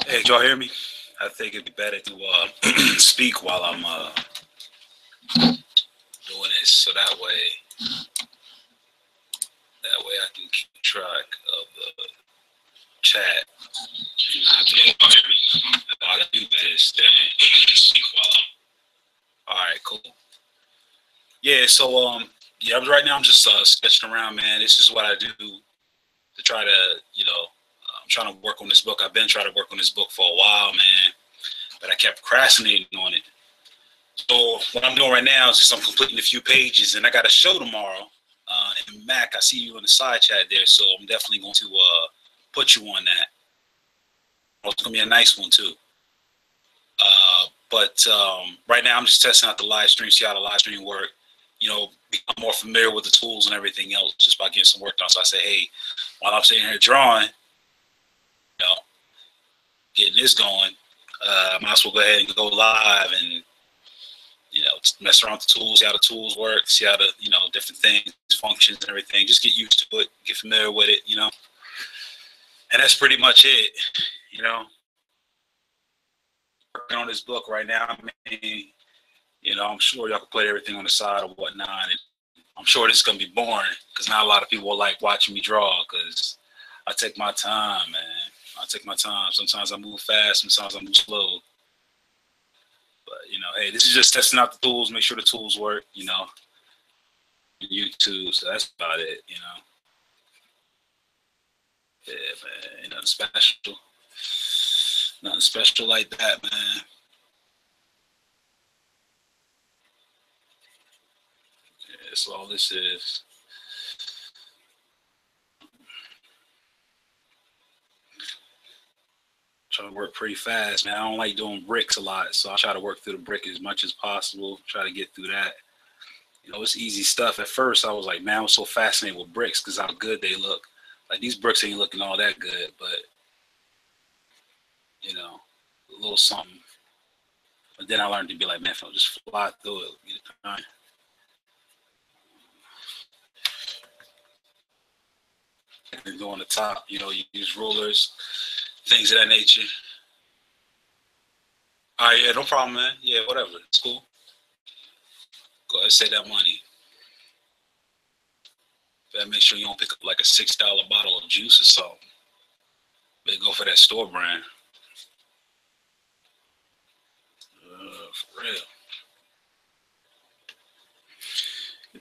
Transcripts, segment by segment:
Hey, can y'all hear me? I think it'd be better to speak while I'm doing this, so that way I can keep track of the chat. And not be able to do this. Speak while I'm. All right, cool. Yeah, so yeah, right now I'm just sketching around, man. This is what I do to try to, I'm trying to work on this book. I've been trying to work on this book for a while, man, but I kept procrastinating on it. So what I'm doing right now is just I'm completing a few pages, and I got a show tomorrow. And Mac, I see you in the side chat there, so I'm definitely going to put you on that. It's gonna be a nice one too. But right now I'm just testing out the live stream, see how the live stream work. Become more familiar with the tools and everything else just by getting some work done. So I say, hey, while I'm sitting here drawing, know, getting this going, I might as well go ahead and go live and mess around with the tools, see how the tools work, see how the different things, functions, and everything. Just get used to it, get familiar with it, and that's pretty much it. Working on this book right now. I mean, I'm sure y'all can play everything on the side or whatnot. And I'm sure this is gonna be boring because not a lot of people will like watching me draw because I take my time, man. I take my time. Sometimes I move fast, sometimes I move slow. But hey, this is just testing out the tools, make sure the tools work, YouTube. So that's about it. Yeah, man. Ain't nothing special. Nothing special like that, man. Yeah, that's all this is. Try to work pretty fast, man. I don't like doing bricks a lot, so I try to work through the brick as much as possible. Try to get through that. It's easy stuff. At first, I was like, man, I was so fascinated with bricks because how good they look. Like these bricks ain't looking all that good, but a little something. But then I learned to be like, man, if I just fly through it, get it done. And go on the top, you use rulers, things of that nature. All right, yeah, no problem, man. Yeah, whatever. It's cool. Go ahead and say that money. Better make sure you don't pick up like a $6 bottle of juice or something. Better go for that store brand. For real.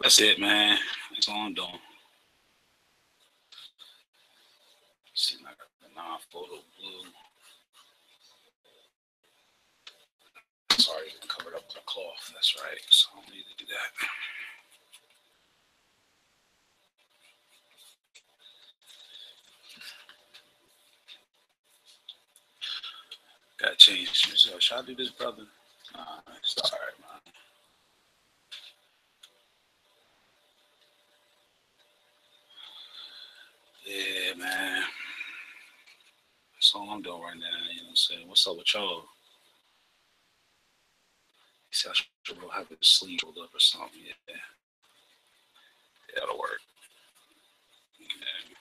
That's it, man. That's all I'm doing. Let's see, I got the non-photo blue. Sorry, covered up with a cloth. That's right. So I don't need to do that. Gotta change. Should I do this, brother? Nah, it's all right, man. Yeah, man. That's all I'm doing right now. You know what I'm saying? What's up with y'all? See, I should have a sleeve rolled up or something. Yeah. That'll work. Yeah.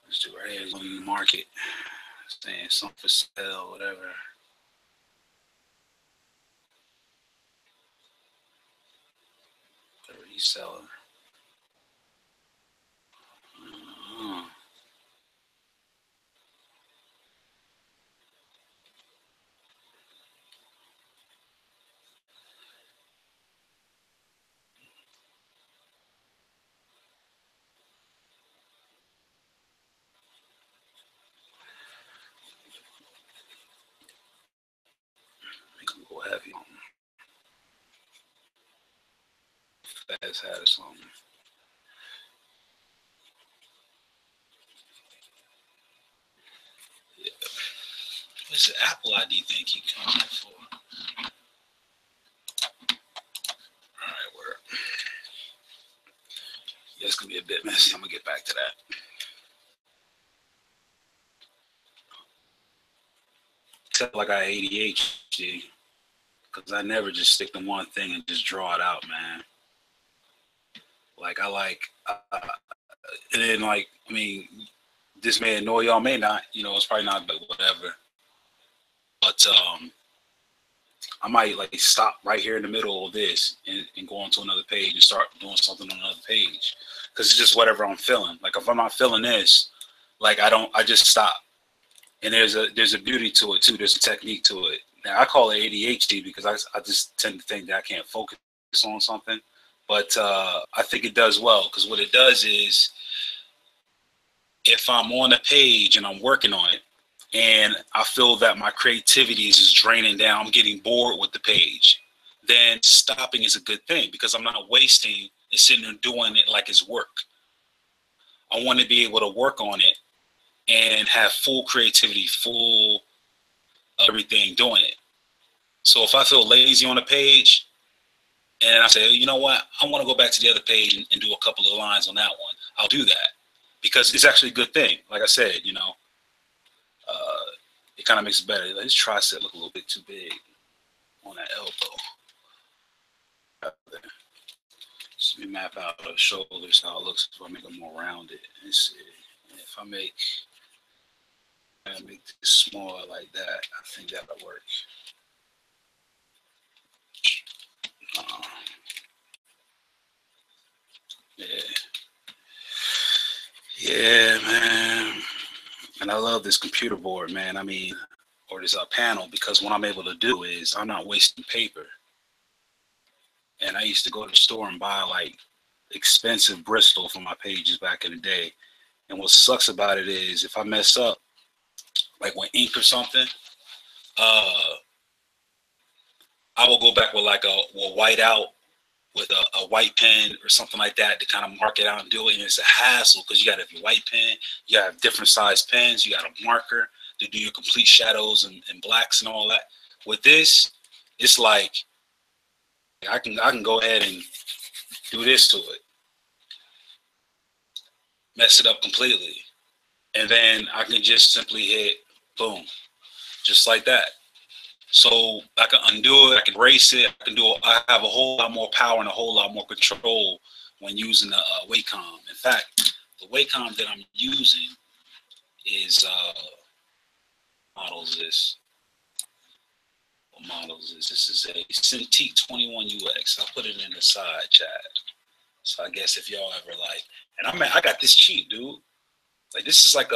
Let's do right here on the market. Saying something for sale, whatever. The reseller. Go heavy on fast hat or something. Yeah. What's the Apple ID thing keep coming up for? Alright, where? Yeah, it's gonna be a bit messy. I'm gonna get back to that. Except like I ADHD. Because I never just stick to one thing and just draw it out, man. Like, and then, like, I mean, this may annoy y'all, may not. You know, it's probably not, but whatever. But I might like stop right here in the middle of this and go on to another page and start doing something on another page, because it's just whatever I'm feeling. Like if I'm not feeling this, like I just stop. And there's a beauty to it too. There's a technique to it. Now I call it ADHD because I just tend to think that I can't focus on something, but I think it does well, because what it does is if I'm on a page and I'm working on it, and I feel that my creativity is just draining down, I'm getting bored with the page, then stopping is a good thing, because I'm not wasting and sitting there doing it like it's work. I want to be able to work on it and have full creativity, full everything doing it. So if I feel lazy on a page and I say, you know what, I want to go back to the other page and do a couple of lines on that one, I'll do that, because it's actually a good thing. Like I said, you know, it kind of makes it better. His tricep look a little bit too big on that elbow. So we map out the shoulders, how it looks if I make them more rounded. Let's see. If I make this smaller like that, I think that'll work. Yeah, man. And I love this computer board, man. I mean, or this panel, because what I'm able to do is I'm not wasting paper. And I used to go to the store and buy like expensive Bristol for my pages back in the day. And what sucks about it is if I mess up, like with ink or something, I will go back with like a white out with a white pen or something like that to kind of mark it out and do it. And it's a hassle, because you got to have your white pen, you got to have different size pens, you got a marker to do your complete shadows and blacks and all that. With this, it's like I can go ahead and do this to it, mess it up completely, and then I can just simply hit boom, just like that. So I can undo it, I can erase it, I have a whole lot more power and a whole lot more control when using the Wacom. In fact, the Wacom that I'm using is models this. What models is this? Is a Cintiq 21UX. I'll put it in the side chat. So I guess if y'all ever like, and I got this cheap, dude. Like this is like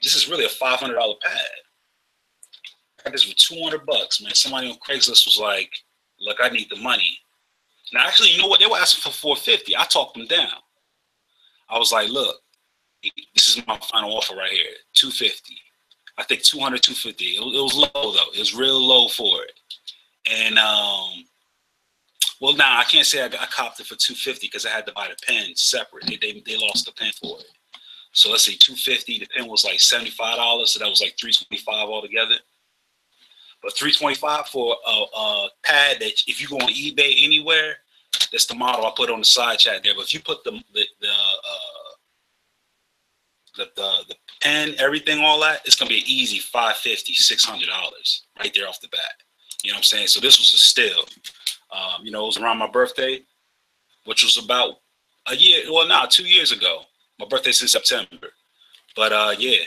this is really a $500 pad. I got this for $200, man. Somebody on Craigslist was like, look, I need the money. Now, actually, you know what? They were asking for $450. I talked them down. I was like, look, this is my final offer right here, $250. I think $200, $250. It was low though. It was real low for it. And well, now I can't say I copped it for $250 because I had to buy the pen separate. They lost the pen for it. So let's say $250. The pen was like $75, so that was like $325 altogether. But $325 for a pad that if you go on eBay anywhere, that's the model I put on the side chat there. But if you put the pen, everything, all that, it's gonna be an easy $550, $600 right there off the bat. You know what I'm saying? So this was a steal. You know, it was around my birthday, which was about a year, well, no, 2 years ago. My birthday's in September. But yeah,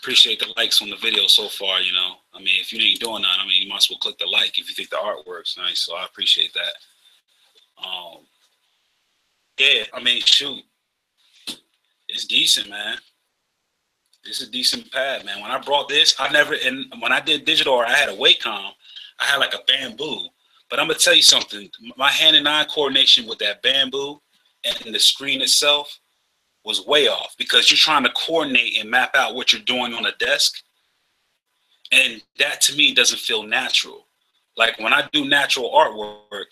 appreciate the likes on the video so far. You know, I mean, if you ain't doing that, I mean, you might as well click the like if you think the artwork's nice. So I appreciate that. Yeah, I mean, shoot, it's decent, man. It's a decent pad, man. When I brought this, when I did digital, I had a Wacom, I had like a Bamboo. But I'm gonna tell you something. My hand and eye coordination with that Bamboo and the screen itself was way off, because you're trying to coordinate and map out what you're doing on a desk, and that to me doesn't feel natural. Like when I do natural artwork,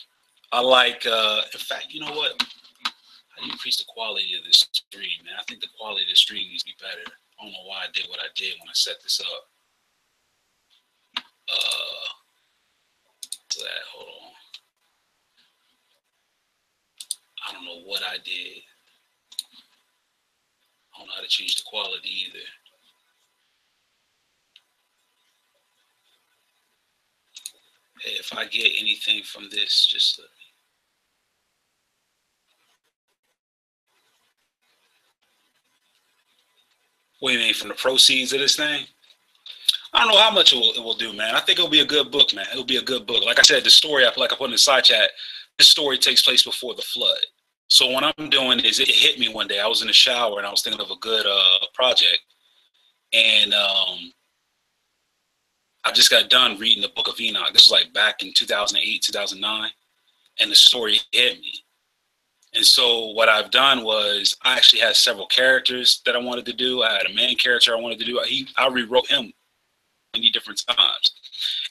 I like. In fact, you know what? How do you increase the quality of this stream, man? I think the quality of the stream needs to be better. I don't know why I did what I did when I set this up. Hold on. I don't know what I did. I don't know how to change the quality either. Hey, if I get anything from this, just let me. What do you mean, from the proceeds of this thing? I don't know how much it will do, man. I think it'll be a good book, man. It'll be a good book. Like I said, the story, like I put in the side chat, this story takes place before the flood. So what I'm doing is it hit me one day. I was in the shower and I was thinking of a good project. And I just got done reading the Book of Enoch. This was like back in 2008, 2009. And the story hit me. And so what I've done was I actually had several characters that I wanted to do. I had a main character I wanted to do. I rewrote him many different times.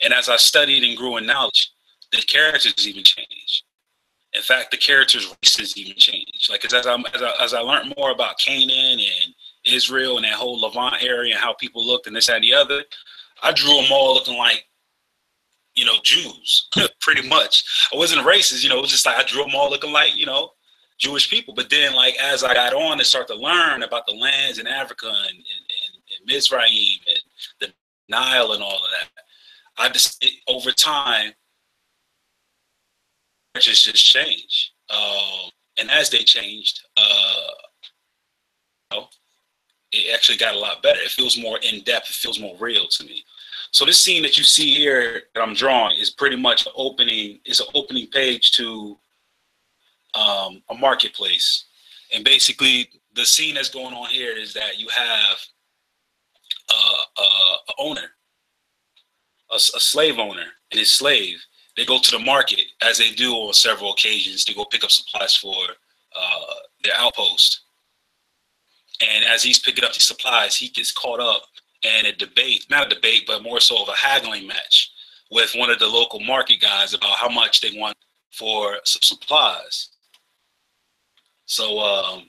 And as I studied and grew in knowledge, the characters even changed. In fact, the characters' races even changed. Like as I learned more about Canaan and Israel and that whole Levant area and how people looked and this and the other, I drew them all looking like, Jews, pretty much. I wasn't racist, it was just like I drew them all looking like, Jewish people. But then, like, as I got on and started to learn about the lands in Africa and Mizraim and the Nile and all of that, over time, just changed. And as they changed, it actually got a lot better. It feels more in depth. It feels more real to me. So this scene that you see here that I'm drawing is pretty much an opening. It's an opening page to a marketplace, and basically the scene that's going on here is that you have a owner, a slave owner, and his slave. They go to the market, as they do on several occasions, to go pick up supplies for their outpost. And as he's picking up these supplies, he gets caught up in a debate, not a debate, but more so of a haggling match with one of the local market guys about how much they want for some supplies. So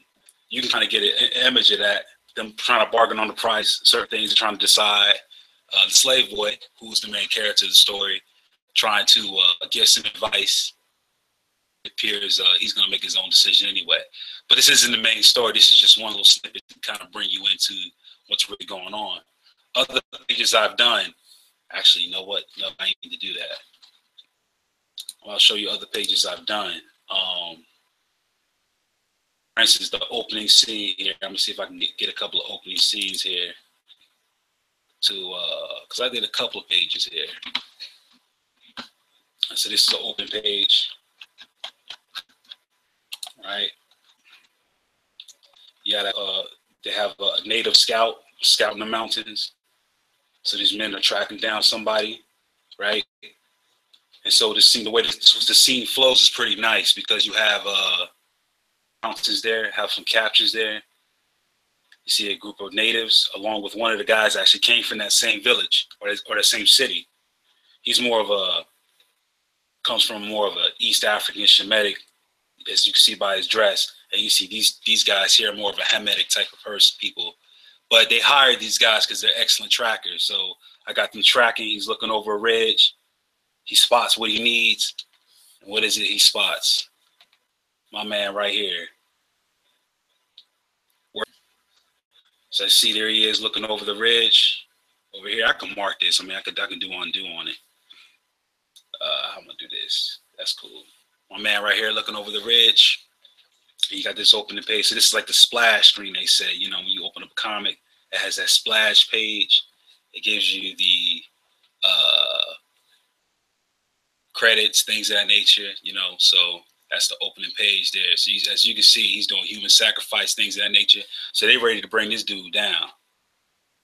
you can kind of get an image of that, them trying to bargain on the price, certain things, they're trying to decide. The slave boy, who's the main character of the story, trying to give some advice. It appears he's going to make his own decision anyway. But this isn't the main story. This is just one little snippet to kind of bring you into what's really going on. Other pages I've done, actually, you know what? No, I need to do that. Well, I'll show you other pages I've done. For instance, the opening scene here. I'm going to see if I can get a couple of opening scenes here. Because I did a couple of pages here. So this is the open page. Right? Yeah, they have a native scout scouting the mountains. So these men are tracking down somebody, right? And so the way the scene flows is pretty nice because you have mountains there, have some captures there. You see a group of natives along with one of the guys that actually came from that same village or that same city. He's comes from more of a East African Shemitic, as you can see by his dress. And you see these guys here are more of a Hamitic type of people. But they hired these guys because they're excellent trackers. So I got them tracking. He's looking over a ridge. He spots what he needs. And what is it he spots? My man right here. So see, there he is looking over the ridge. Over here, I can mark this. I mean, I can do undo on it. I'm gonna do this. That's cool. My man right here looking over the ridge. You got this opening page. So this is like the splash screen, they say. When you open up a comic, it has that splash page. It gives you the credits, things of that nature, so that's the opening page there. So as you can see, he's doing human sacrifice, things of that nature. So they're ready to bring this dude down.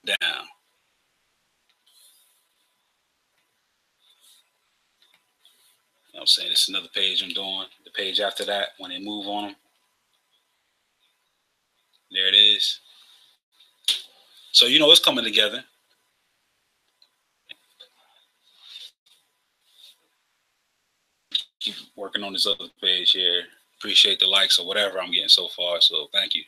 You know what I'm saying? This is another page I'm doing. The page after that, when they move on them. There it is. So, it's coming together. Keep working on this other page here. Appreciate the likes or whatever I'm getting so far. So thank you.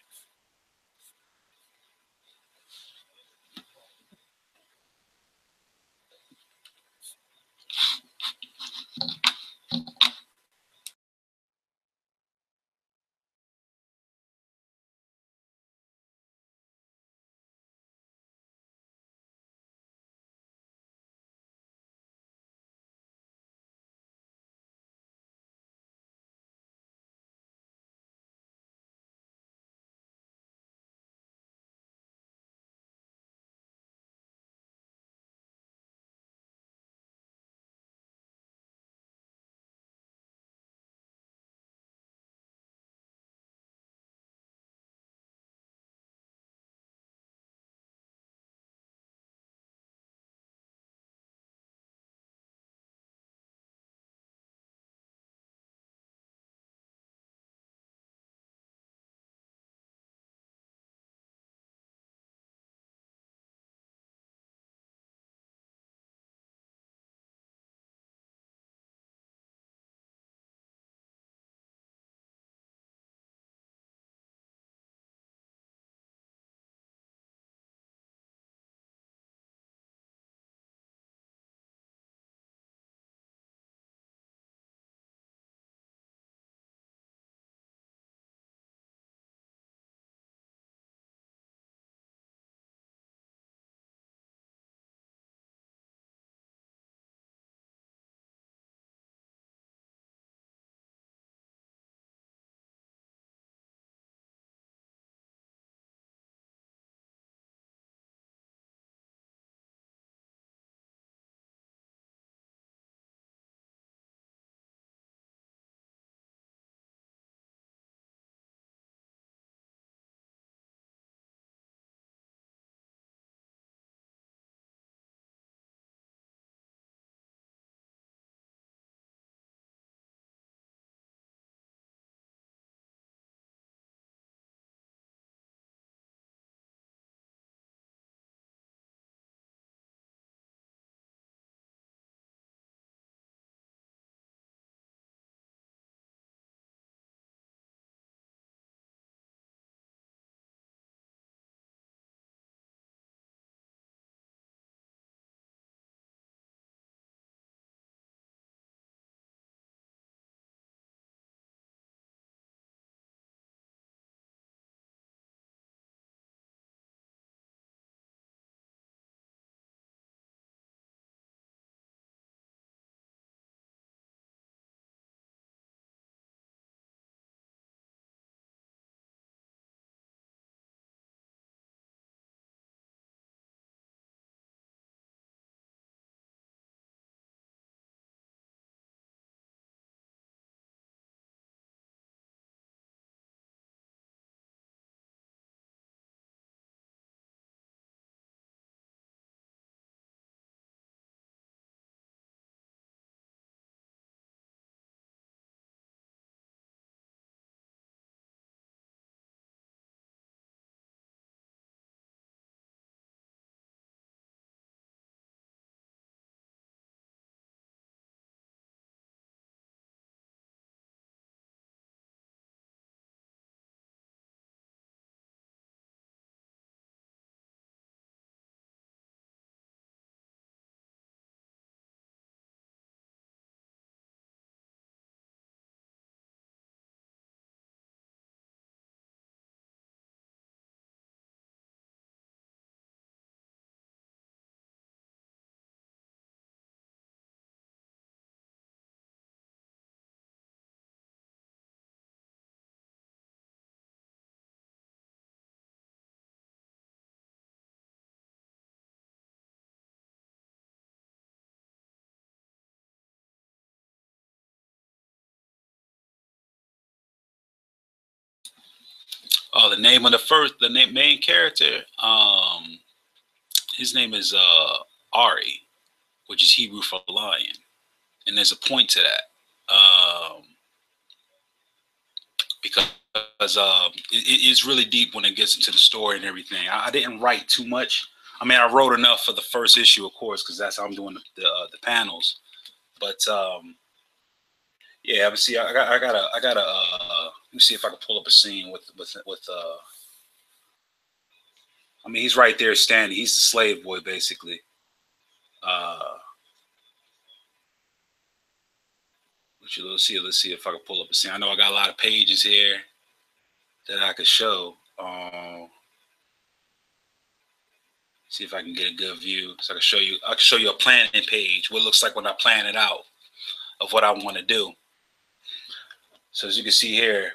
Oh, the name of the main character. His name is Ari, which is Hebrew for lion, and there's a point to that. Because it's really deep when it gets into the story and everything. I didn't write too much. I mean, I wrote enough for the first issue, of course, because that's how I'm doing the panels. But yeah, but see, I gotta. Let me see if I can pull up a scene with. I mean, he's right there standing. He's the slave boy, basically. Let's see if I can pull up a scene. I know I got a lot of pages here that I could show. See if I can get a good view, so I can show you. I can show you a planning page, what it looks like when I plan it out of what I want to do. So as you can see here,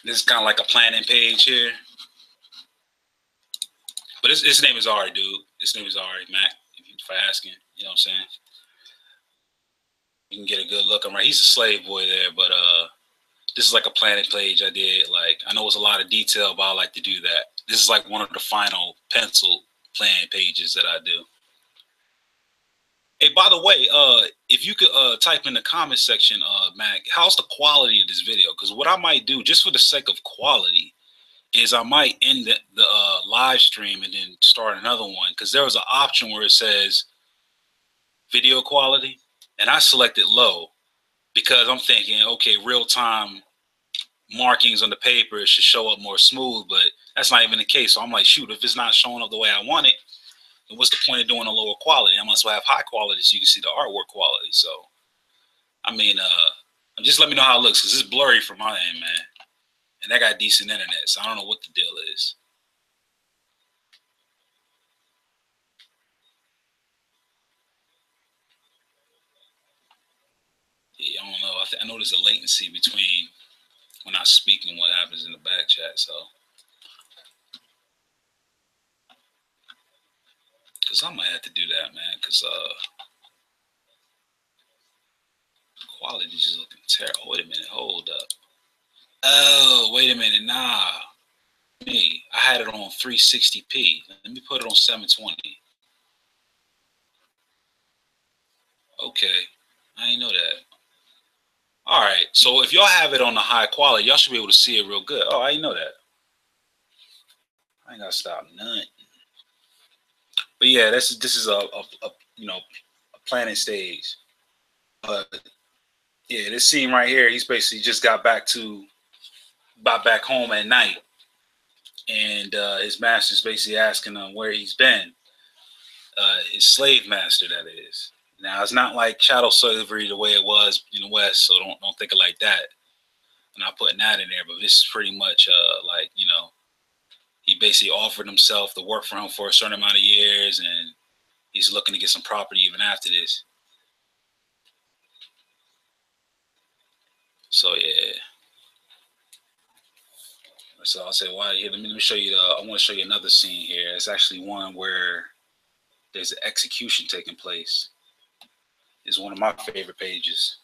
this is kind of like a planning page here. But his name is Ari, dude. His name is Ari, Mac. If I asking, you know what I'm saying? You can get a good look. I'm right. He's a slave boy there, but this is like a planning page I did. Like, I know it's a lot of detail, but I like to do that. This is like one of the final pencil plan pages that I do. Hey, by the way, if you could type in the comment section, Mac, how's the quality of this video? Because what I might do, just for the sake of quality, is I might end the live stream and then start another one. Because there was an option where it says video quality, and I selected low because I'm thinking, okay, real time markings on the paper should show up more smooth, but that's not even the case. So I'm like, shoot, if it's not showing up the way I want it, then what's the point of doing a lower quality? I might as well have high quality so you can see the artwork quality. So, I mean, just let me know how it looks, because it's blurry from my end, man. And I got decent internet, so I don't know what the deal is. Yeah, I don't know. I know there's a latency between when I speak and what happens in the back chat, so. Because I might have to do that, man, because quality just looking terrible. Oh, wait a minute. Hold up. Oh, wait a minute. Nah. Me, I had it on 360p. Let me put it on 720. Okay. I didn't know that. All right. So if y'all have it on the high quality, y'all should be able to see it real good. Oh, I didn't know that. I ain't got to stop none. But yeah, this is a you know, a planning stage. But yeah, this scene right here, he's basically just got back home at night, and his master's basically asking him where he's been. His slave master, that is. Now it's not like chattel slavery the way it was in the West, so don't think of like that. I'm not putting that in there, but this is pretty much like, you know, he basically offered himself to work for him for a certain amount of years, and he's looking to get some property even after this. So yeah. So I'll say, why? Here, let me show you. I want to show you another scene here. It's actually one where there's an execution taking place. It's one of my favorite pages.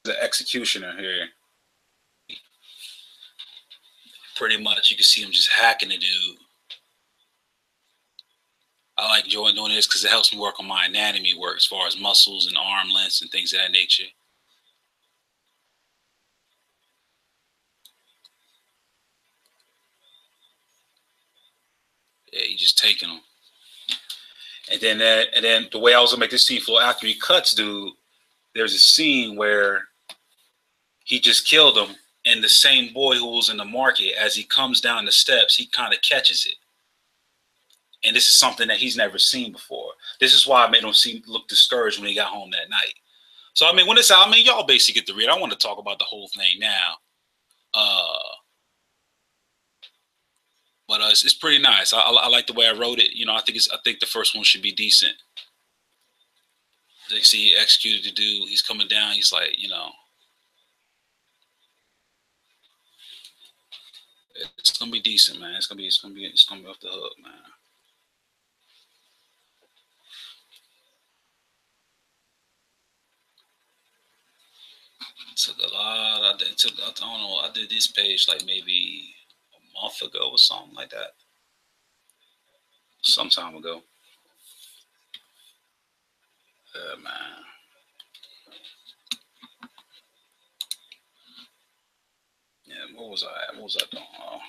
The executioner here. Pretty much, you can see him just hacking the dude. I like enjoying doing this because it helps me work on my anatomy work as far as muscles and arm lengths and things of that nature. Yeah, you just taking them. And then the way I was gonna make this scene flow after he cuts, dude, there's a scene where he just killed him, and the same boy who was in the market, as he comes down the steps, he kind of catches it. And this is something that he's never seen before. This is why I made him look discouraged when he got home that night. So I mean, when it's out, I mean, y'all basically get to read. I want to talk about the whole thing now. But it's pretty nice. I like the way I wrote it. You know, I think the first one should be decent. They see he executed the dude. He's coming down. He's like, you know, it's gonna be decent, man. It's gonna be off the hook, man. took a lot. I don't know. I did this page like maybe a month ago or something like that. Some time ago. Yeah, man. Yeah, what was I at? What was I doing? Oh.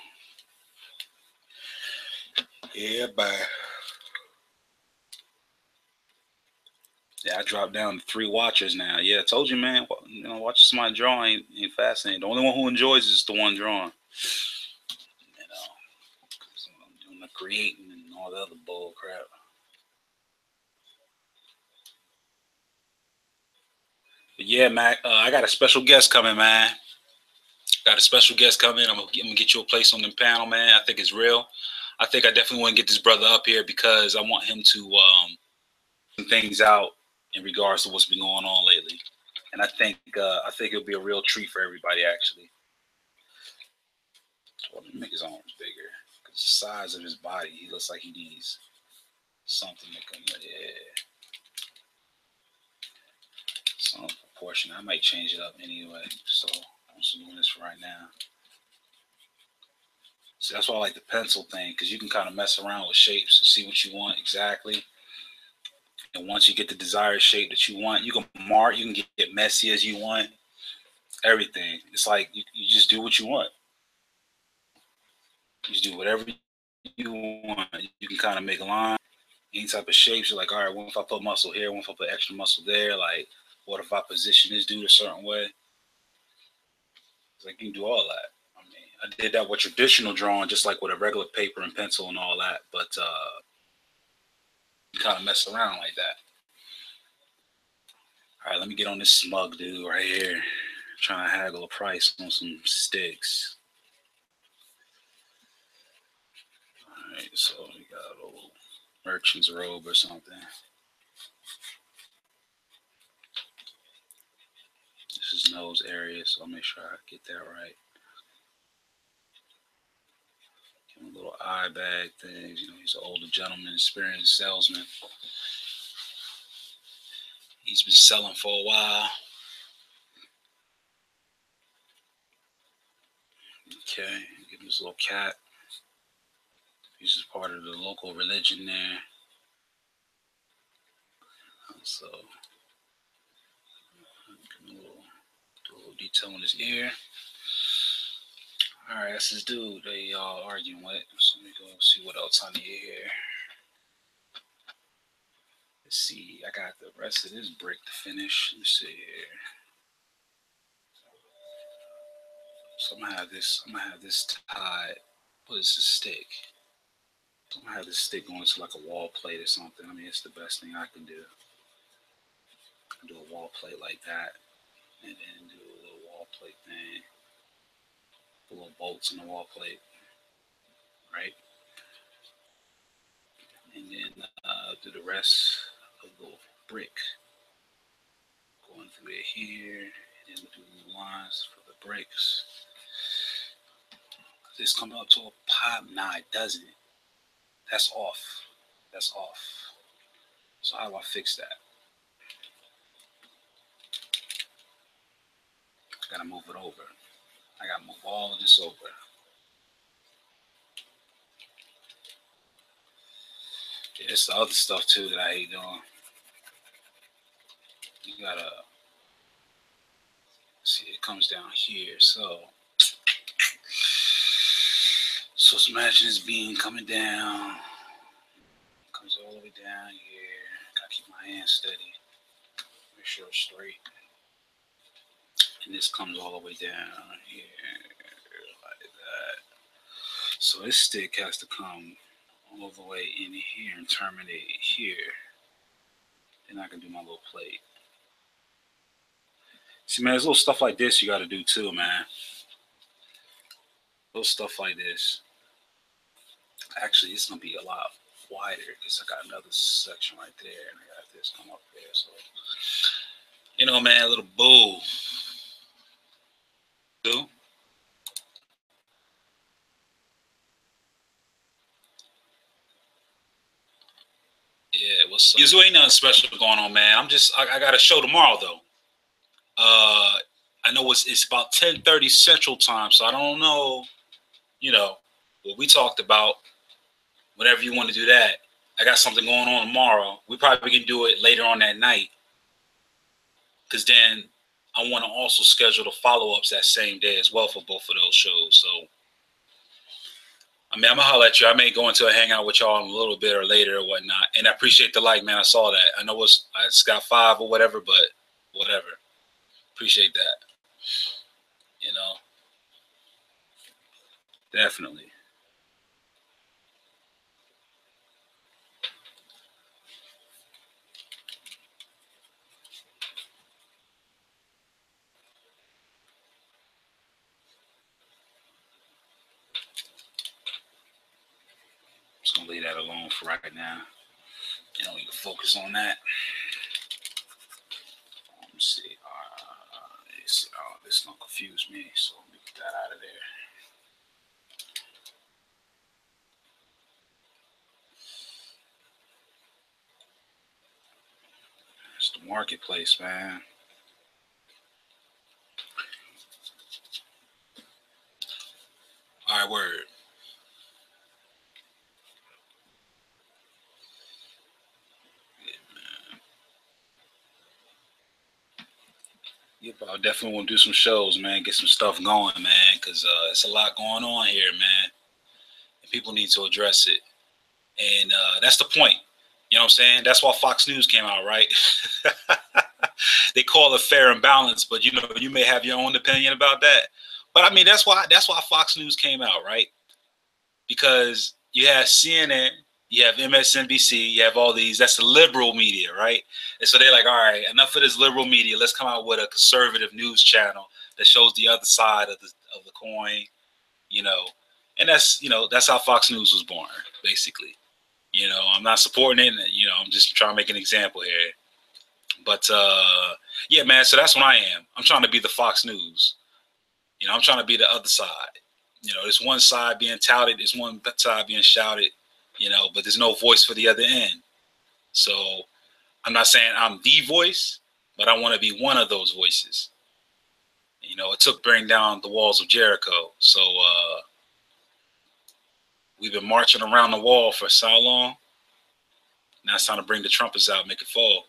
Yeah, bye. Yeah, I dropped down to 3 watchers now. Yeah, I told you, man. You know, watching somebody draw ain't fascinating. The only one who enjoys is the one drawing. You know, I'm doing the creating and all the other bull crap. But yeah, Mac, I got a special guest coming, man. Got a special guest coming. I'm gonna get you a place on the panel, man. I think it's real. I think I definitely want to get this brother up here because I want him to things out in regards to what's been going on lately. And I think it'll be a real treat for everybody. Actually, well, let me make his arms bigger. Cause the size of his body, he looks like he needs something to come. Yeah, some proportion. I might change it up anyway. So I'm just doing this for right now. So that's why I like the pencil thing, because you can kind of mess around with shapes and see what you want exactly. And once you get the desired shape that you want, you can mark, you can get messy as you want. Everything. It's like you just do what you want. You just do whatever you want. You can kind of make a line, any type of shapes. You're like, all right, what if I put muscle here? What if I put extra muscle there? Like, what if I position this dude a certain way? It's like you can do all that. I mean, I did that with traditional drawing, just like with a regular paper and pencil and all that. But you kind of mess around like that. All right, let me get on this smug dude right here, trying to haggle a price on some sticks. All right, so we got a little merchant's robe or something. This is nose area, so I'll make sure I get that right. Give him a little eye bag things. You know, he's an older gentleman, experienced salesman. He's been selling for a while. Okay, give him this little cat. He's just part of the local religion there. So, give him do a little detail on his ear. All right, that's his dude they all arguing with. So let me go see what else I need here. Let's see. I got the rest of this brick to finish. Let me see here. So I'm gonna have this tied. What is this stick? So I'm gonna have this stick going to like a wall plate or something. I mean, it's the best thing I can do. I can do a wall plate like that, and then do a little wall plate thing. Put little bolts in the wall plate, right? And then do the rest of the brick going through it here, and then do the lines for the bricks. This come up to a pop? Nah, it doesn't. That's off. That's off. So how do I fix that? I gotta move it over. I gotta move all of this over. Yeah, it's the other stuff too that I hate doing. You gotta see it comes down here. So just imagine this beam coming down. It comes all the way down here. Gotta keep my hand steady. Make sure it's straight. And this comes all the way down here like that. So this stick has to come all the way in here and terminate here. Then I can do my little plate. See, man, there's little stuff like this you got to do too, man. Little stuff like this. Actually, it's going to be a lot wider because I got another section right there, and I got this come up there. So, you know, man, a little bull. Do? Yeah, what's up? So ain't nothing special going on, man. I got a show tomorrow, though. I know it's about 10:30 Central Time, so I don't know, what we talked about. Whenever you want to do that, I got something going on tomorrow. We probably can do it later on that night, because then I want to also schedule the follow-ups that same day as well for both of those shows. So, I mean, I'm going to holler at you. I may go into a hangout with y'all in a little bit or later or whatnot. And I appreciate the like, man. I saw that. I know it's got 5 or whatever, but whatever. Appreciate that. Definitely. Just going to leave that alone for right now. We can focus on that. Let me see. This is going to confuse me, so let me get that out of there. It's the marketplace, man. All right, word. Yep, I definitely want to do some shows, man. Get some stuff going, man, because it's a lot going on here, man. And people need to address it. And that's the point. You know what I'm saying? That's why Fox News came out, right? They call it fair and balanced, but you may have your own opinion about that. But I mean, that's why Fox News came out, right? Because you have CNN, you have MSNBC, you have all these. That's the liberal media, right? And so they're like, all right, enough of this liberal media. Let's come out with a conservative news channel that shows the other side of the coin, And that's how Fox News was born, basically. I'm not supporting it. I'm just trying to make an example here. But yeah, man. So that's what I am. I'm trying to be the Fox News. I'm trying to be the other side. There's one side being touted, there's one side being shouted, but there's no voice for the other end. So I'm not saying I'm the voice, but I want to be one of those voices. It took bringing down the walls of Jericho. So we've been marching around the wall for so long. Now it's time to bring the trumpets out, make it fall.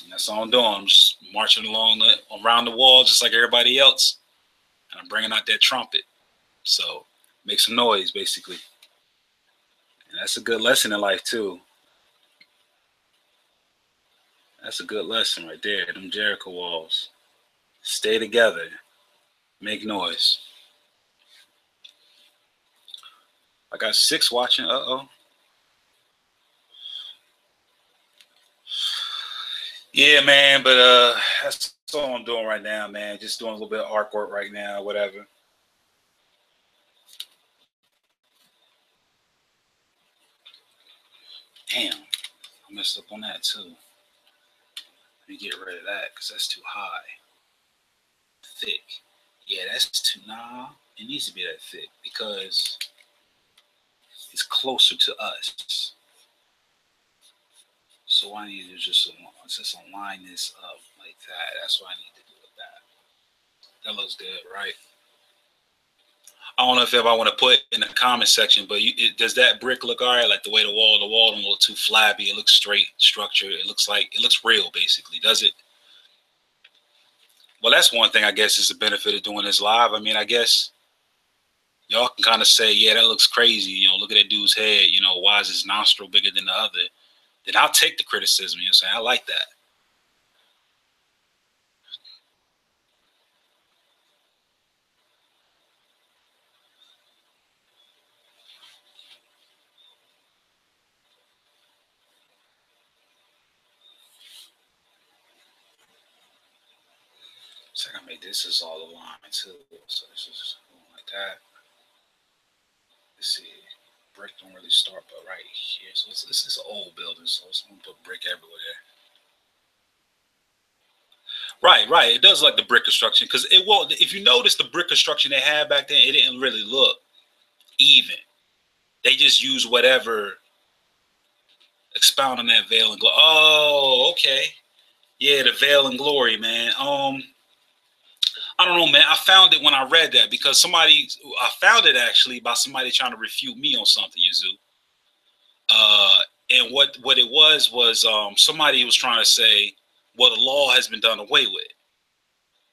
And that's all I'm doing. I'm just marching around the wall just like everybody else. And I'm bringing out that trumpet. So make some noise, basically. And that's a good lesson in life, too. That's a good lesson right there. Them Jericho walls. Stay together. Make noise. I got 6 watching. Uh-oh. Yeah, man, but that's all I'm doing right now, man. Just doing a little bit of artwork right now, whatever. Damn, I messed up on that too. Let me get rid of that because that's too high. Thick. Yeah, that's too, nah. It needs to be that thick because it's closer to us. So I need to just align this up like that. That's what I need to do with that. That looks good, right? I don't know if I want to put in the comment section, but does that brick look all right? Like the way the wall don't look too flabby. It looks straight, structured. It looks real, basically. Does it? Well, that's one thing I guess is the benefit of doing this live. I mean, I guess y'all can kind of say, yeah, that looks crazy. Look at that dude's head. Why is his nostril bigger than the other? Then I'll take the criticism. I'm saying? I like that. So I made this is all aligned too. So this is going like that. Let's see. Brick don't really start, but right here. So this is an old building, so it's gonna put brick everywhere. Right. It does like the brick construction because it won't. If you notice the brick construction they had back then, it didn't really look even. They just used whatever. Expound on that veil and go. Oh, okay. Yeah, the veil and glory, man. don't know, man. I found it when I read that because I found it actually by somebody trying to refute me on something, Yazoo. And what it was somebody was trying to say, well, the law has been done away with.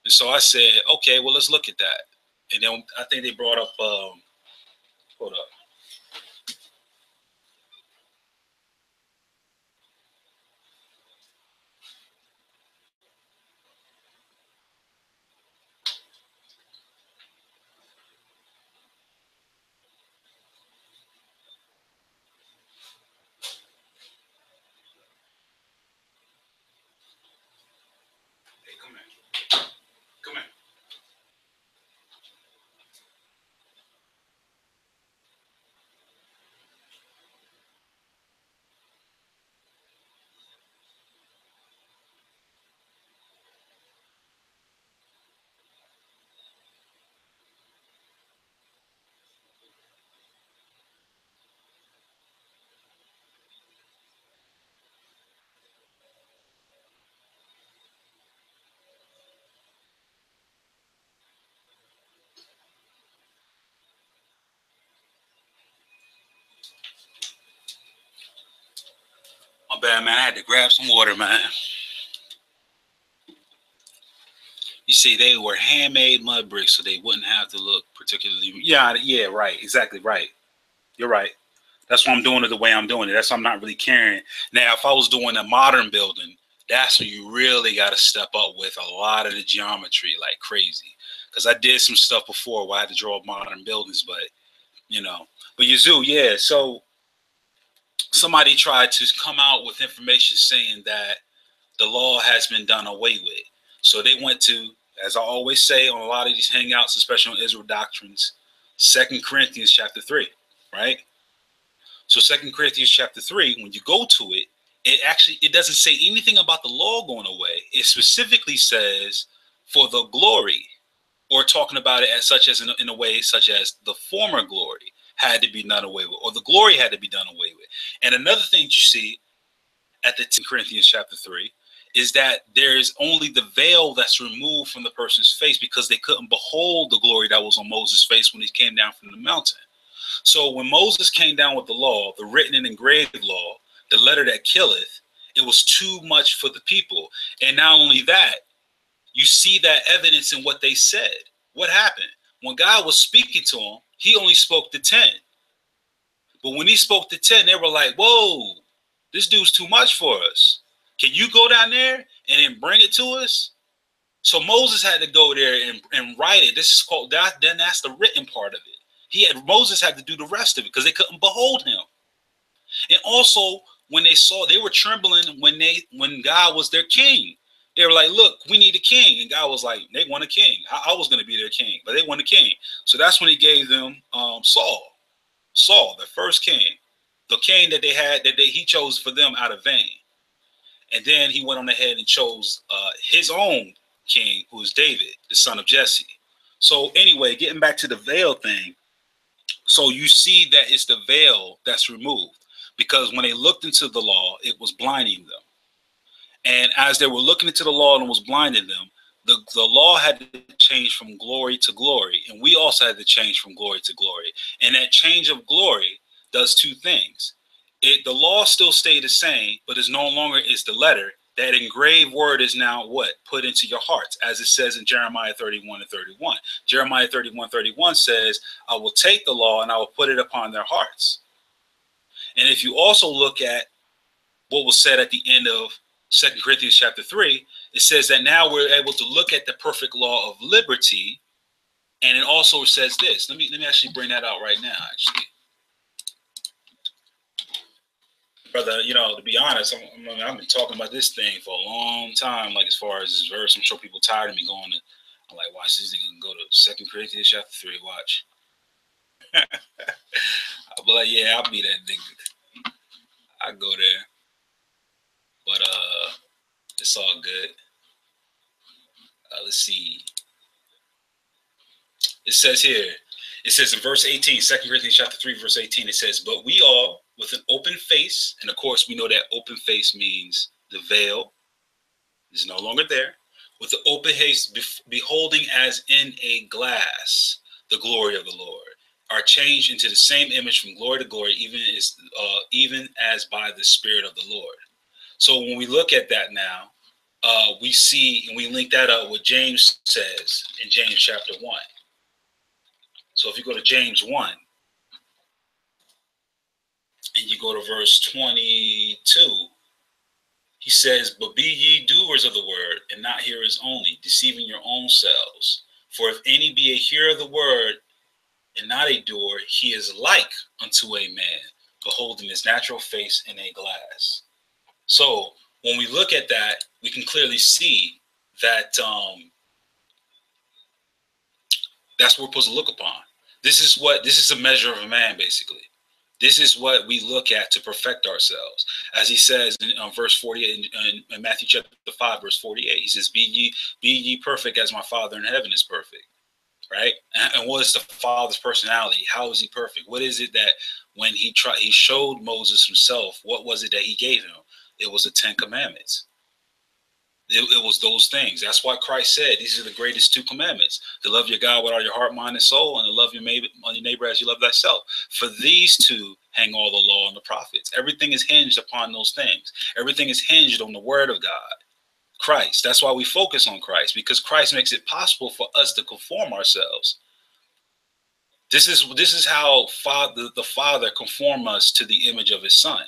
And so I said, okay, well, let's look at that. And then I think they brought up, hold up. Hey, come here. Come here. My bad, man. I had to grab some water, man. You see, they were handmade mud bricks, so they wouldn't have to look particularly. Yeah, right. Exactly right. You're right. That's why I'm doing it the way I'm doing it. That's why I'm not really caring. Now, if I was doing a modern building, that's where you really got to step up with a lot of the geometry like crazy. Because I did some stuff before where I had to draw modern buildings, but you know. But Yazoo, yeah. So somebody tried to come out with information saying that the law has been done away with. So they went to, as I always say on a lot of these hangouts, especially on Israel doctrines, 2 Corinthians chapter 3, right? So 2 Corinthians chapter 3, when you go to it, it doesn't say anything about the law going away. It specifically says for the glory, or talking about it as such as in a way such as the former glory had to be done away with, or the glory had to be done away with. And another thing you see at the 2 Corinthians chapter 3 is that there's only the veil that's removed from the person's face because they couldn't behold the glory that was on Moses' face when he came down from the mountain. So when Moses came down with the law, the written and engraved law, the letter that killeth, it was too much for the people. And not only that, you see that evidence in what they said. What happened? When God was speaking to them, he only spoke to 10. But when he spoke to 10, they were like, whoa, this dude's too much for us. Can you go down there and then bring it to us? So Moses had to go there and write it. This is called that. Then that's the written part of it. Moses had to do the rest of it because they couldn't behold him. And also, when they were trembling when God was their king. They were like, look, we need a king. And God was like, they want a king. I was going to be their king, but they want a king. So that's when he gave them Saul, the first king, the king that they had, he chose for them out of vain. And then he went on ahead and chose his own king, who is David, the son of Jesse. So anyway, getting back to the veil thing. So you see that it's the veil that's removed because when they looked into the law, it was blinding them. And as they were looking into the law and was blinding them, the law had to change from glory to glory. And we also had to change from glory to glory. And that change of glory does two things. The law still stayed the same, but it's no longer is the letter. That engraved word is now what? Put into your hearts, as it says in Jeremiah 31 and 31. Jeremiah 31:31 says, I will take the law and I will put it upon their hearts. And if you also look at what was said at the end of 2 Corinthians chapter 3, it says that now we're able to look at the perfect law of liberty. And it also says this. Let me actually bring that out right now, actually. Brother, to be honest, I've been talking about this thing for a long time, like as far as this verse. I'm sure people tired of me going to, I'm like, watch this nigga go to 2 Corinthians chapter 3, watch. I'll be like, yeah, I'll be that nigga. I go there. But it's all good. Let's see. It says here, it says in verse 18, 2 Corinthians chapter 3, verse 18, it says, but we all with an open face, and of course we know that open face means the veil is no longer there. with the open haste, beholding as in a glass the glory of the Lord, are changed into the same image from glory to glory, even as by the Spirit of the Lord. So when we look at that now, we see, and we link that up with James says in James chapter 1. So if you go to James 1, and you go to verse 22, he says, "But be ye doers of the word, and not hearers only, deceiving your own selves. For if any be a hearer of the word, and not a doer, he is like unto a man, beholding his natural face in a glass." So when we look at that, we can clearly see that that's what we're supposed to look upon. This is a measure of a man, basically. This is what we look at to perfect ourselves. As he says in verse 48, in Matthew chapter 5, verse 48, he says, be ye perfect as my Father in heaven is perfect. Right? And what is the Father's personality? How is he perfect? What is it that when he showed Moses himself, what was it that he gave him? It was the 10 Commandments. It was those things. That's why Christ said these are the greatest 2 commandments: to love your God with all your heart, mind, and soul, and to love your neighbor as you love thyself. For these 2 hang all the law and the prophets. Everything is hinged upon those things. Everything is hinged on the word of God, Christ. That's why we focus on Christ, because Christ makes it possible for us to conform ourselves. This is how the Father conformed us to the image of his Son.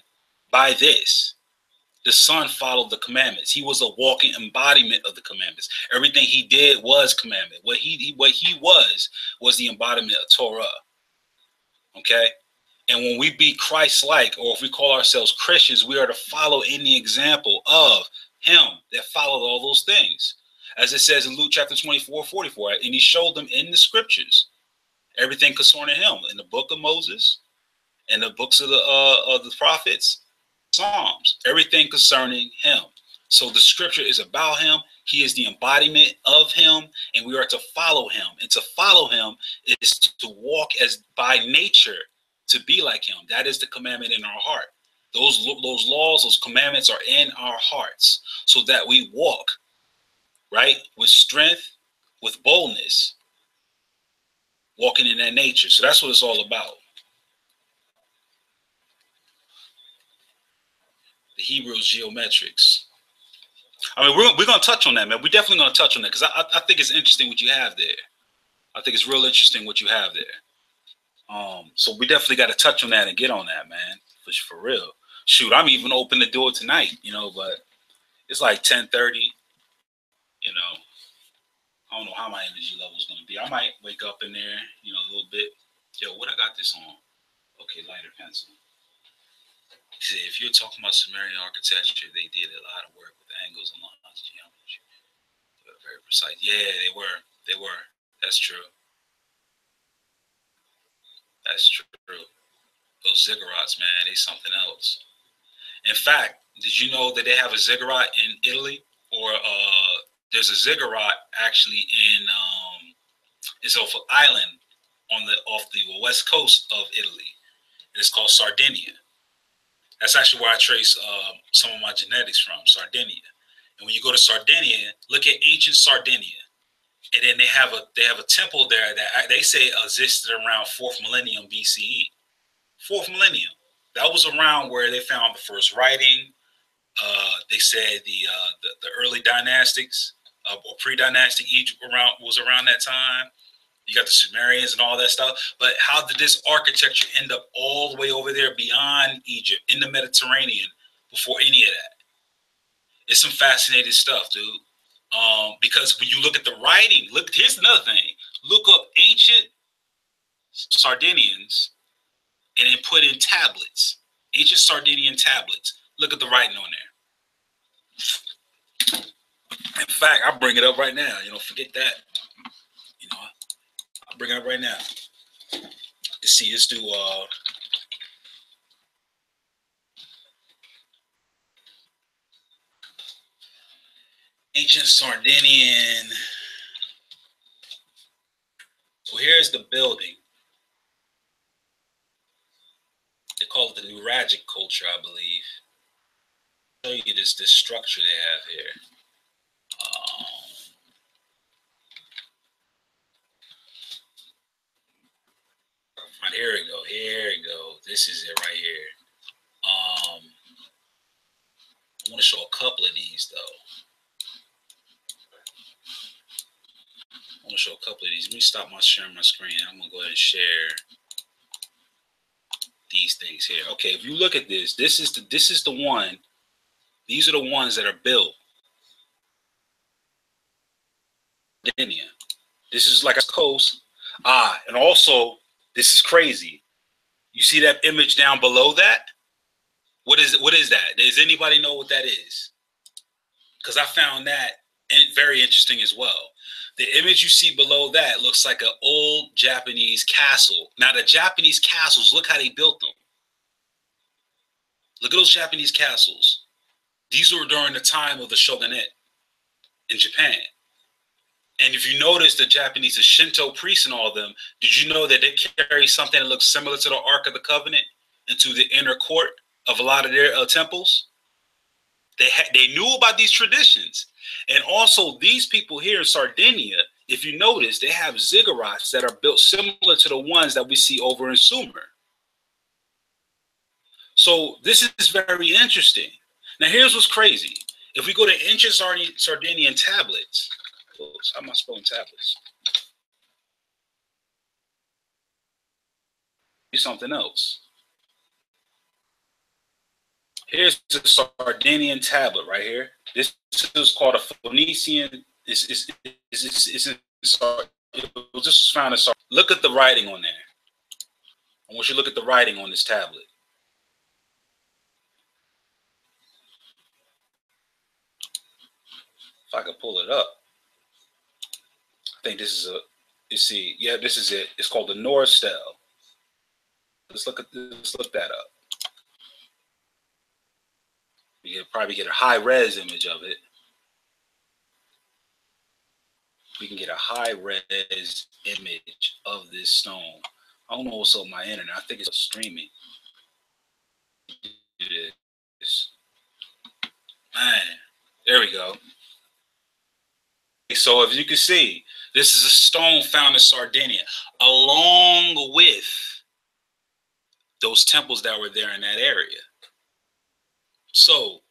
By this, the Son followed the commandments. He was a walking embodiment of the commandments. Everything he did was commandment. What he was the embodiment of Torah. Okay? And when we be Christ-like, or if we call ourselves Christians, we are to follow in the example of him that followed all those things. As it says in Luke chapter 24:44, and he showed them in the scriptures everything concerning him, in the book of Moses, in the books of the prophets, Psalms, everything concerning him. So the scripture is about him. He is the embodiment of him, and we are to follow him. And to follow him is to walk as by nature, to be like him. That is the commandment in our heart. Those laws, those commandments are in our hearts, so that we walk, right, with strength, with boldness, walking in that nature. So that's what it's all about. The Hebrews geometrics. I mean, we're going to touch on that, man. We're definitely going to touch on that, because I think it's interesting what you have there. I think it's real interesting what you have there. So we definitely got to touch on that and get on that, man, for real. Shoot, I'm even open to do it tonight, but it's like 10:30. I don't know how my energy level is going to be. I might wake up in there, a little bit. Yo, what I got this on? Okay, lighter pencil. See, if you're talking about Sumerian architecture, they did a lot of work with angles and lines, geometry. They were very precise. Yeah, they were. They were. That's true. That's true. Those ziggurats, man, they something else. In fact, did you know that they have a ziggurat in Italy? Or there's a ziggurat actually in it's off an island off the west coast of Italy. It's called Sardinia. That's actually where I trace some of my genetics from, Sardinia. And when you go to Sardinia, look at ancient Sardinia. And then they have a temple there that they say existed around 4th millennium BCE. 4th millennium. That was around where they found the first writing. They said the early dynastics or pre-dynastic Egypt was around that time. You got the Sumerians and all that stuff. But how did this architecture end up all the way over there beyond Egypt, in the Mediterranean, before any of that? It's some fascinating stuff, dude. Because when you look at the writing, here's another thing. Look up ancient Sardinians and then put in tablets. Ancient Sardinian tablets. Look at the writing on there. In fact, I'll bring it up right now. Forget that. I'll bring it up right now. Let's see, let's do ancient Sardinian. So here's the building. They call it the Nuragic culture, I believe. I'll show you this structure they have here. Here we go. This is it right here. I want to show a couple of these though. I want to show a couple of these. Let me stop my sharing my screen. I'm gonna go ahead and share these things here. Okay, if you look at this, this is the one. These are the ones that are built. This is like a coast. And also this is crazy. You see that image down below that? What is that? Does anybody know what that is? Because I found that very interesting as well. The image you see below that looks like an old Japanese castle. Now the Japanese castles, look how they built them. Look at those Japanese castles. These were during the time of the shogunate in Japan. And if you notice the Japanese, the Shinto priests and all of them, did you know that they carry something that looks similar to the Ark of the Covenant into the inner court of a lot of their temples? They knew about these traditions. And also these people here in Sardinia, if you notice, they have ziggurats that are built similar to the ones that we see over in Sumer. So this is very interesting. Now here's what's crazy. If we go to ancient Sardinian tablets, how am I spelling tablets? Something else. Here's the Sardinian tablet right here. This is called a Phoenician. This was found in. Look at the writing on there. I want you to look at the writing on this tablet. If I could pull it up. I think this is a, you see, yeah, this is it. It's called the Norstel. Let's look that up. We can probably get a high-res image of it. We can get a high-res image of this stone. I don't know what's on my internet. I think it's streaming. It is. Man, there we go. So if you can see, this is a stone found in Sardinia, along with those temples that were there in that area. So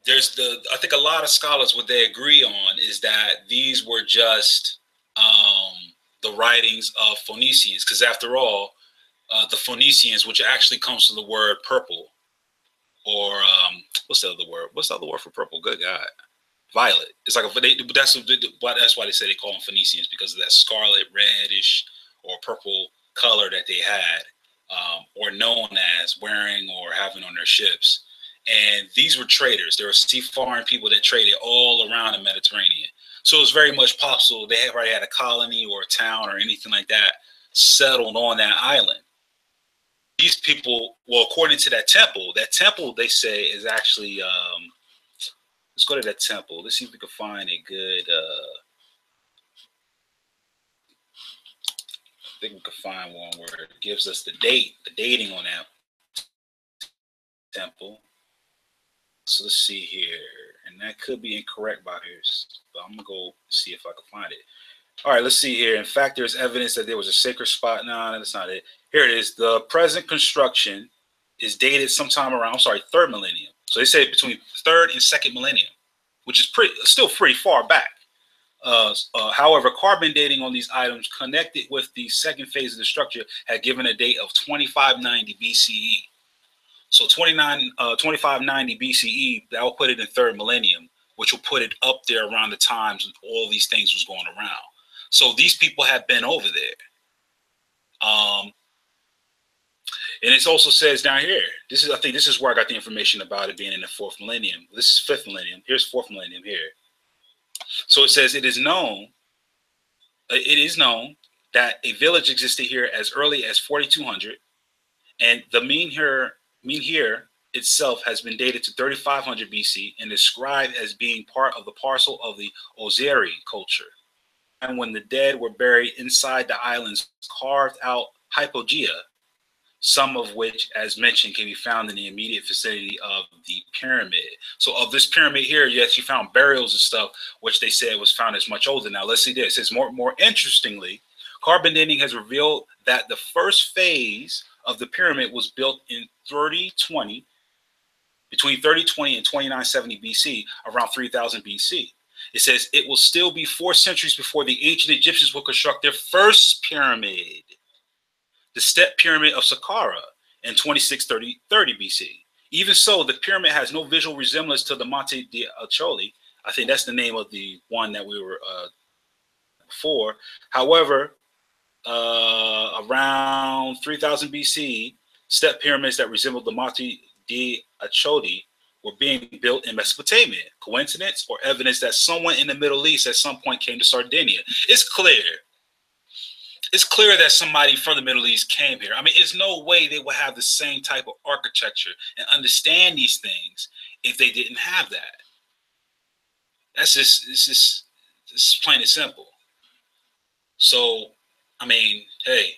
I think a lot of scholars, what they agree on is that these were just the writings of Phoenicians, because after all, the Phoenicians, which actually comes from the word purple, or what's the other word? What's the other word for purple? Good God. Violet. It's like that's why they say they call them Phoenicians, because of that scarlet, reddish, or purple color that they had, or known as wearing or having on their ships. And these were traders. There were seafaring people that traded all around the Mediterranean. So it was very much possible they already had a colony or a town or anything like that settled on that island. These people, well, according to that temple they say is actually, let's go to that temple. Let's see if we can find a good, I think we could find one where it gives us the dating on that temple. So let's see here. And that could be incorrect by here, but I'm going to go see if I can find it. All right, let's see here. In fact, there's evidence that there was a sacred spot. No, that's not it. Here it is. The present construction is dated sometime around, third millennium. So they say between third and second millennium, which is still pretty far back. However, carbon dating on these items connected with the second phase of the structure had given a date of 2590 BCE. So 2590 BCE, that will put it in third millennium, which will put it up there around the times when all these things was going around. So these people have been over there. And it also says down here, I think this is where I got the information about it being in the fourth millennium. This is fifth millennium. Here's fourth millennium here. So it says it is known that a village existed here as early as 4200, and the mean here itself has been dated to 3500 BC and described as being part of the parcel of the Ozeri culture. And when the dead were buried inside the islands carved out hypogea, some of which, as mentioned, can be found in the immediate vicinity of the pyramid. So of this pyramid here, yes, you found burials and stuff, which they said was found as much older. Now let's see this. It's more interestingly, Carbon dating has revealed that the first phase of the pyramid was built in 3020, between 3020 and 2970 BC, around 3000 BC. It says it will still be 4 centuries before the ancient Egyptians will construct their first pyramid, the step pyramid of Saqqara, in 2630 BC. Even so, the pyramid has no visual resemblance to the Monte di Acholi. I think that's the name of the one that we were before. However, around 3000 BC, step pyramids that resembled the Monte di Acholi were being built in Mesopotamia. Coincidence or evidence that someone in the Middle East at some point came to Sardinia? It's clear. It's clear that somebody from the Middle East came here. I mean, there's no way they would have the same type of architecture and understand these things if they didn't have that. That's just, it's just plain and simple. So, I mean, hey.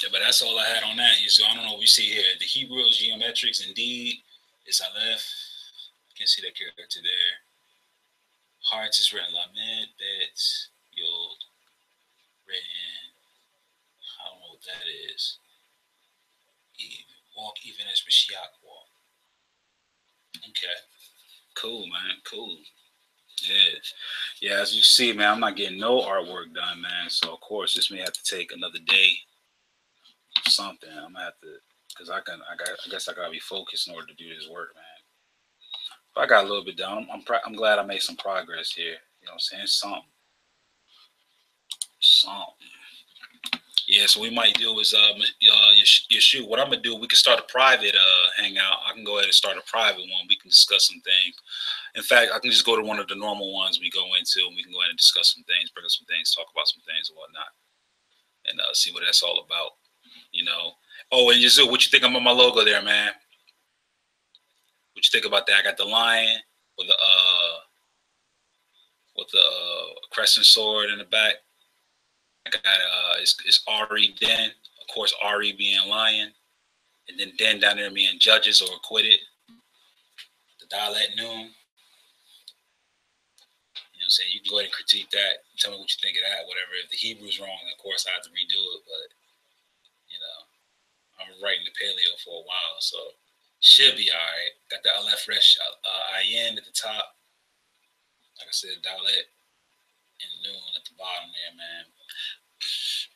Yeah, but that's all I had on that. So I don't know what we see here. The Hebrew is geometrics. Indeed, it's Aleph. You can see that character there. Hearts is written Lamed, Bet, Yod, written. I don't know what that is. Walk even as Mashiach walk. Okay. Cool, man. Cool. Yeah. Yeah, as you see, man, I'm not getting no artwork done, man. So, of course, this may have to take another day. Something. I'm gonna have to, because I guess I gotta be focused in order to do this work, man. But I got a little bit done. I'm glad I made some progress here. You know what I'm saying? Something. Yeah, so we might do is your shoot. What I'm gonna do, we can start a private hangout. I can go ahead and start a private one. We can discuss some things. In fact, I can just go to one of the normal ones we go into, and we can go ahead and discuss some things, bring up some things, talk about some things and whatnot, and see what that's all about. You know. Oh, and Yazoo, what you think about my logo there, man? What you think about that? I got the lion with the crescent sword in the back. I got it's Ari Den, of course Ari being lion, and then Den down there being judges or acquitted. The Dalet Noon. You know what I'm saying? You can go ahead and critique that. Tell me what you think of that, whatever. If the Hebrew's wrong, of course I have to redo it, but you know, I'm writing the paleo for a while, so should be alright. Got the Aleph Resh Ayin at the top. Like I said, Dalet and Noon at the bottom there, man.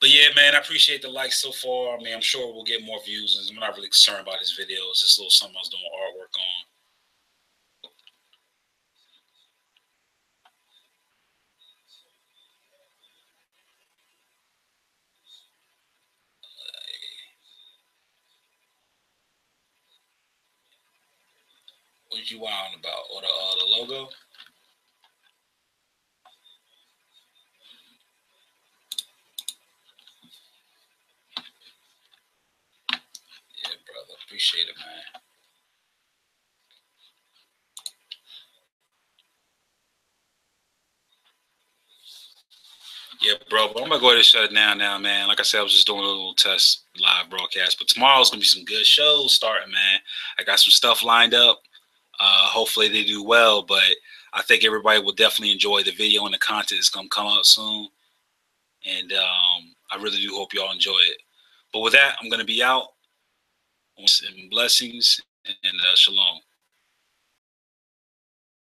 But yeah, man, I appreciate the likes so far. I mean, I'm sure we'll get more views. I'm not really concerned about this video. It's just a little something I was doing artwork on. What you on about? Or the logo? Yeah, brother. Appreciate it, man. Yeah, bro. But I'm gonna go ahead and shut it down now, man. Like I said, I was just doing a little test live broadcast. But tomorrow's gonna be some good shows starting, man. I got some stuff lined up. Hopefully they do well, but I think everybody will definitely enjoy the video and the content that's gonna come out soon. And I really do hope y'all enjoy it. But with that, I'm gonna be out. Blessings and shalom.